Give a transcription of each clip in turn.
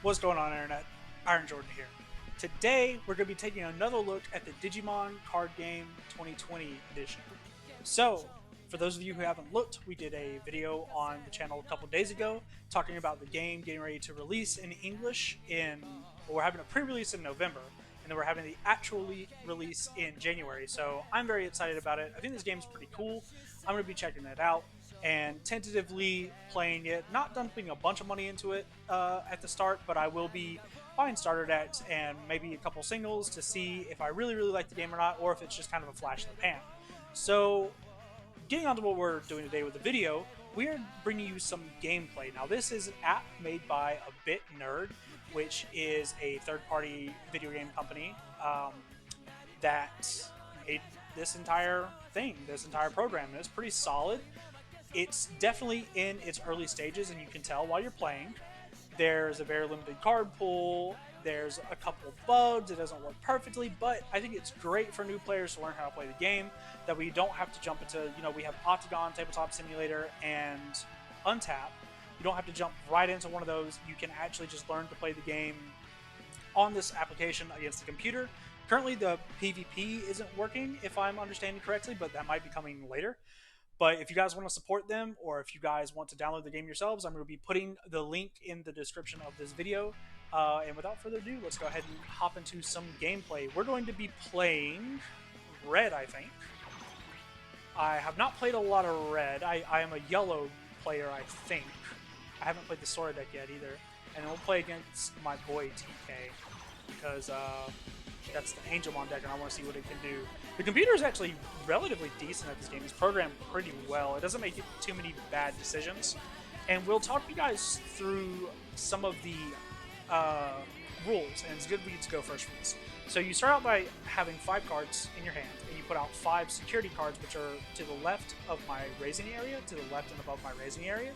What's going on, Internet? Iron Jordan here. Today, we're going to be taking another look at the Digimon Card Game 2020 edition. So, for those of you who haven't looked, we did a video on the channel a couple days ago talking about the game getting ready to release in English we're having a pre-release in November, and then we're having the actual release in January. So, I'm very excited about it. I think this game's pretty cool. I'm going to be checking it out and tentatively playing it, not dumping a bunch of money into it at the start, but I will be buying starter decks and maybe a couple singles to see if I really like the game or not, or if it's just kind of a flash in the pan. So, getting on to what we're doing today with the video, we are bringing you some gameplay. Now, this is an app made by A Bit Nerd, which is a third-party video game company that made this entire thing, this entire program, and it's pretty solid. It's definitely in its early stages, and you can tell while you're playing. There's a very limited card pool. There's a couple bugs. It doesn't work perfectly, but I think it's great for new players to learn how to play the game, that we don't have to jump into, we have Octagon, Tabletop Simulator, and Untap. You don't have to jump right into one of those. You can actually just learn to play the game on this application against the computer. Currently, the PvP isn't working, if I'm understanding correctly, but that might be coming later. But if you guys want to support them, or if you guys want to download the game yourselves, I'm going to be putting the link in the description of this video. And without further ado, let's go ahead and hop into some gameplay. We're going to be playing Red, I think. I have not played a lot of Red. I am a yellow player, I think. I haven't played the Sora deck yet either. And we'll play against my boy TK, because that's the Angelmon deck, and I want to see what it can do. The computer is actually relatively decent at this game. It's programmed pretty well. It doesn't make too many bad decisions. And we'll talk you guys through some of the rules, and it's good we get to go first for this. So you start out by having 5 cards in your hand, and you put out 5 security cards, which are to the left of my raising area, to the left and above my raising area.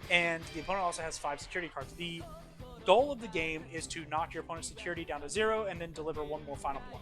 And the opponent also has 5 security cards. The goal of the game is to knock your opponent's security down to 0 and then deliver one more final blow.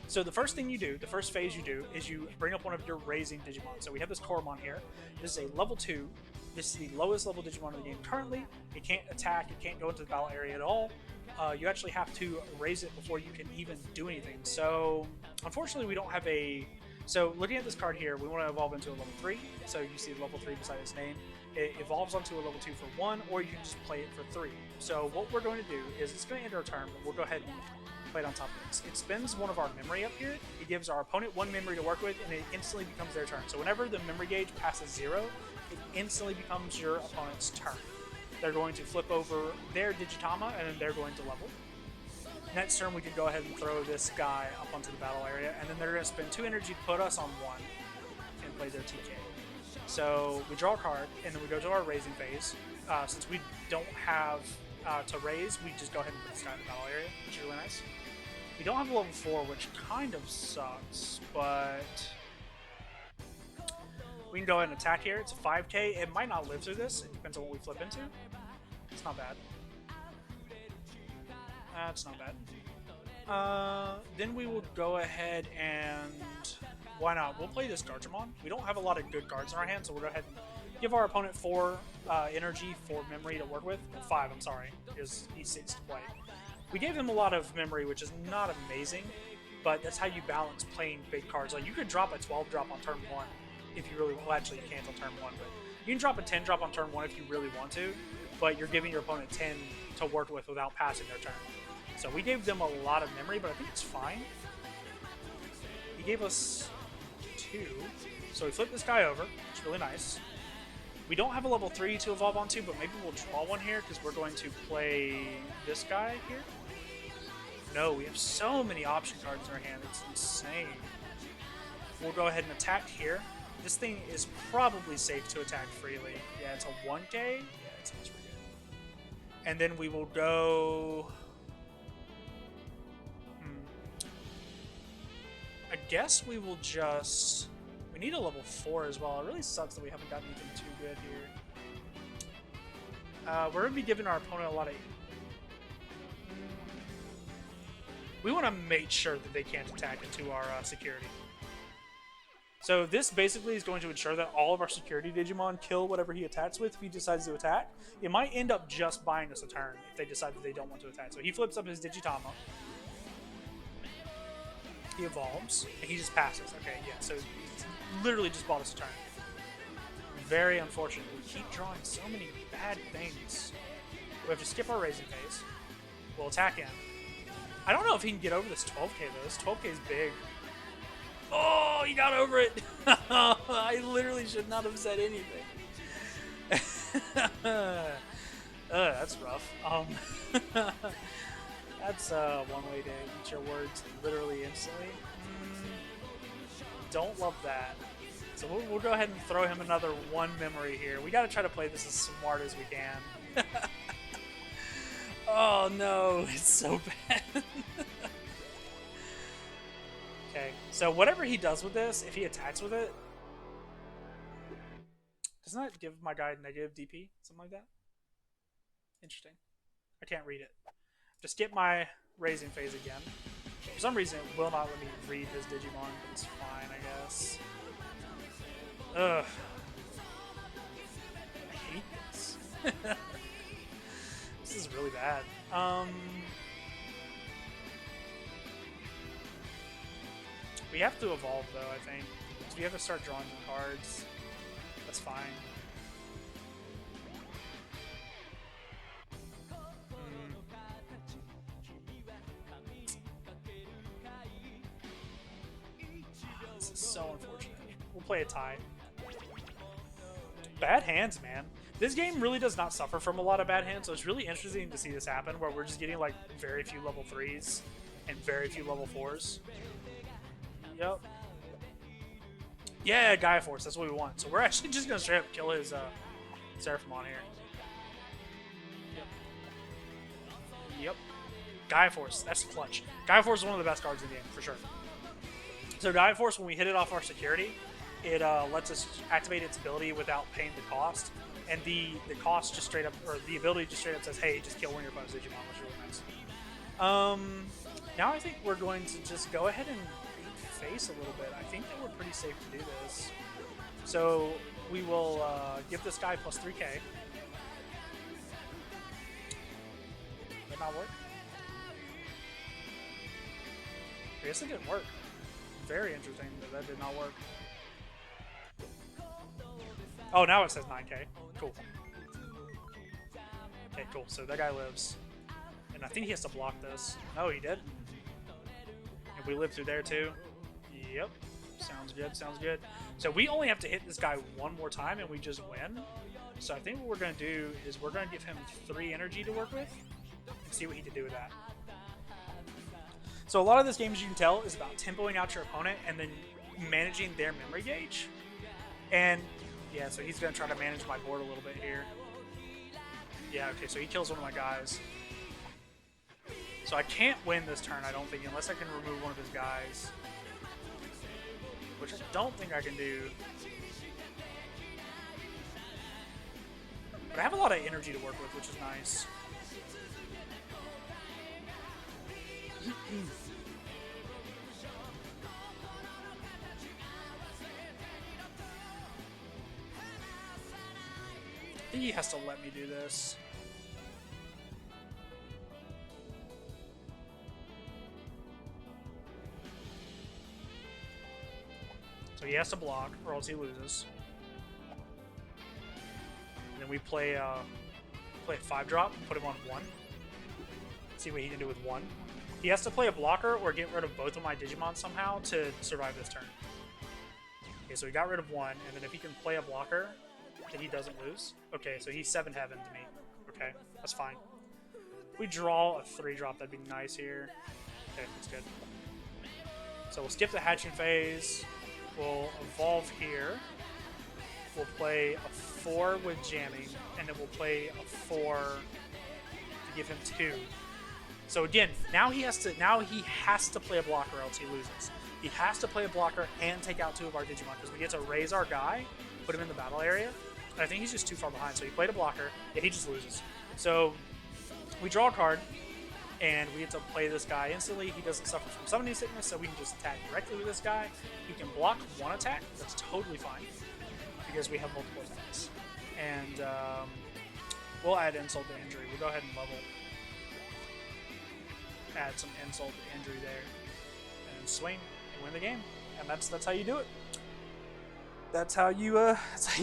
So the first thing you do, the first phase you do, is you bring up one of your raising Digimon. So we have this Koromon here. This is a level 2. This is the lowest level Digimon in the game currently. It can't attack, it can't go into the battle area at all. You actually have to raise it before you can even do anything. So unfortunately we don't have a... So looking at this card here, we want to evolve into a level 3. So you see level 3 beside its name. It evolves onto a level 2 for 1, or you can just play it for 3. So what we're going to do is, it's going to end our turn, but we'll go ahead and play it on top of this. It spends one of our memory up here. It gives our opponent 1 memory to work with, and it instantly becomes their turn. So whenever the memory gauge passes 0, it instantly becomes your opponent's turn. They're going to flip over their Digitama, and then they're going to level. Next turn, we can go ahead and throw this guy up onto the battle area, and then they're going to spend 2 energy to put us on 1 and play their TK. So we draw a card, and then we go to our raising phase. Since we don't have to raise, we just go ahead and put this guy in the battle area, which is really nice. We don't have a level 4, which kind of sucks, but we can go ahead and attack here. It's a 5k. It might not live through this. It depends on what we flip into. It's not bad. It's not bad. Then we will go ahead and... Why not? We'll play this Digimon. We don't have a lot of good cards in our hand, so we'll go ahead and give our opponent 4 energy, 4 memory to work with. 5, I'm sorry, because he sits to play. We gave him a lot of memory, which is not amazing, but that's how you balance playing big cards. Like, you could drop a 12 drop on turn 1 if you really... Well, actually, you can't on turn 1, but you can drop a 10 drop on turn 1 if you really want to, but you're giving your opponent 10 to work with without passing their turn. So we gave them a lot of memory, but I think it's fine. He gave us 2. So we flip this guy over. It's really nice. We don't have a level 3 to evolve onto, but maybe we'll draw one here because we're going to play this guy here. No, we have so many option cards in our hand. It's insane. We'll go ahead and attack here. This thing is probably safe to attack freely. Yeah, it's a 1k. Yeah, it sounds pretty good. And then we will go... I guess we will just... We need a level 4 as well. It really sucks that we haven't gotten anything too good here. We're going to be giving our opponent a lot of... We want to make sure that they can't attack into our security. So this basically is going to ensure that all of our security Digimon kill whatever he attacks with if he decides to attack. It might end up just buying us a turn if they decide that they don't want to attack. So he flips up his Digitama. He evolves, and he just passes. Okay, yeah, so he's literally just bought us a turn. Very unfortunate. We keep drawing so many bad things. We have to skip our raising phase. We'll attack him. I don't know if he can get over this 12k though. This 12k is big. Oh, he got over it. I literally should not have said anything. That's rough. That's one way to eat your words literally instantly. Don't love that. So we'll go ahead and throw him another one memory here. We got to try to play this as smart as we can. Oh no, it's so bad. Okay, so whatever he does with this, if he attacks with it, doesn't that give my guy negative DP? Something like that? Interesting. I can't read it. Just get my raising phase again. For some reason, it will not let me read his Digimon, but it's fine, I guess. Ugh. I hate this. This is really bad. We have to evolve, though, I think. So we have to start drawing some cards. That's fine. This is so unfortunate. We'll play a tie. Bad hands, man. This game really does not suffer from a lot of bad hands, so it's really interesting to see this happen, where we're just getting, like, very few level 3s and very few level 4s. Yep. Yeah, Gaia Force, that's what we want. So we're actually just going to straight up kill his Seraphimon here. Yep. Gaia Force, that's clutch. Gaia Force is one of the best cards in the game, for sure. So Gaia Force, when we hit it off our security, it lets us activate its ability without paying the cost. And the cost just straight up, or the ability just straight up says, hey, just kill one of your opponent's Digimon, which is really nice. Now I think we're going to just go ahead and face a little bit. I think that we're pretty safe to do this. So we will give this guy plus 3k. Did not work? I guess it didn't work. Very interesting that did not work. Oh, now it says 9k. Cool. Okay, cool. So that guy lives. And I think he has to block this. No, he did. And we live through there too. Yep. Sounds good, sounds good. So we only have to hit this guy one more time and we just win. So I think what we're going to do is we're going to give him 3 energy to work with and see what he can do with that. So a lot of this game, as you can tell, is about tempoing out your opponent and then managing their memory gauge. And yeah, so he's going to try to manage my board a little bit here. Yeah, okay, so he kills one of my guys. So I can't win this turn, I don't think, unless I can remove one of his guys. Which I don't think I can do. But I have a lot of energy to work with, which is nice. I think he has to let me do this. So he has to block, or else he loses. And then we play a 5-drop, put him on 1. See what he can do with 1. He has to play a blocker or get rid of both of my Digimon somehow to survive this turn. Okay, so he got rid of 1, and then if he can play a blocker, then he doesn't lose. Okay, so he's 7 heaven to me. Okay, that's fine. If we draw a 3-drop, that'd be nice here. Okay, that's good. So we'll skip the hatching phase. We'll evolve here. We'll play a 4 with jamming, and then we'll play a 4 to give him 2. So again, now he has to play a blocker, or else he loses. He has to play a blocker and take out 2 of our Digimon, because we get to raise our guy, put him in the battle area. And I think he's just too far behind, so he played a blocker. Yeah, he just loses. So we draw a card. and we get to play this guy instantly. He doesn't suffer from summoning sickness, so we can just attack directly with this guy. He can block one attack. That's totally fine because we have multiple attacks. And we'll add insult to injury. We'll go ahead and level. Add some insult to injury there, and swing and win the game. And that's how you do it. That's how you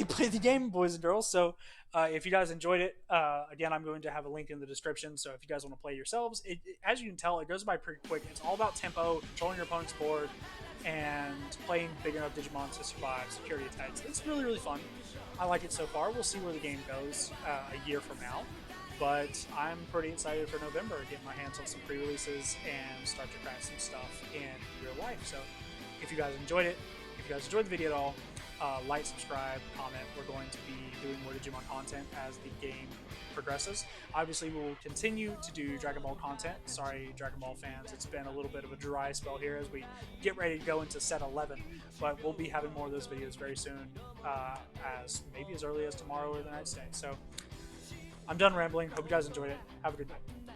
play the game, boys and girls. So if you guys enjoyed it, again, I'm going to have a link in the description. So if you guys want to play yourselves, as you can tell, it goes by pretty quick. It's all about tempo, controlling your opponent's board, and playing big enough Digimon to survive security attacks. It's really, really fun. I like it so far. We'll see where the game goes a year from now. But I'm pretty excited for November, get my hands on some pre-releases and start to crack some stuff in real life. So if you guys enjoyed it, if you guys enjoyed the video at all, like, subscribe, comment. We're going to be doing more Digimon content as the game progresses. Obviously, we will continue to do Dragon Ball content. Sorry, Dragon Ball fans, it's been a little bit of a dry spell here as we get ready to go into set 11. But we'll be having more of those videos very soon, maybe as early as tomorrow or the next day. So I'm done rambling. Hope you guys enjoyed it. Have a good night.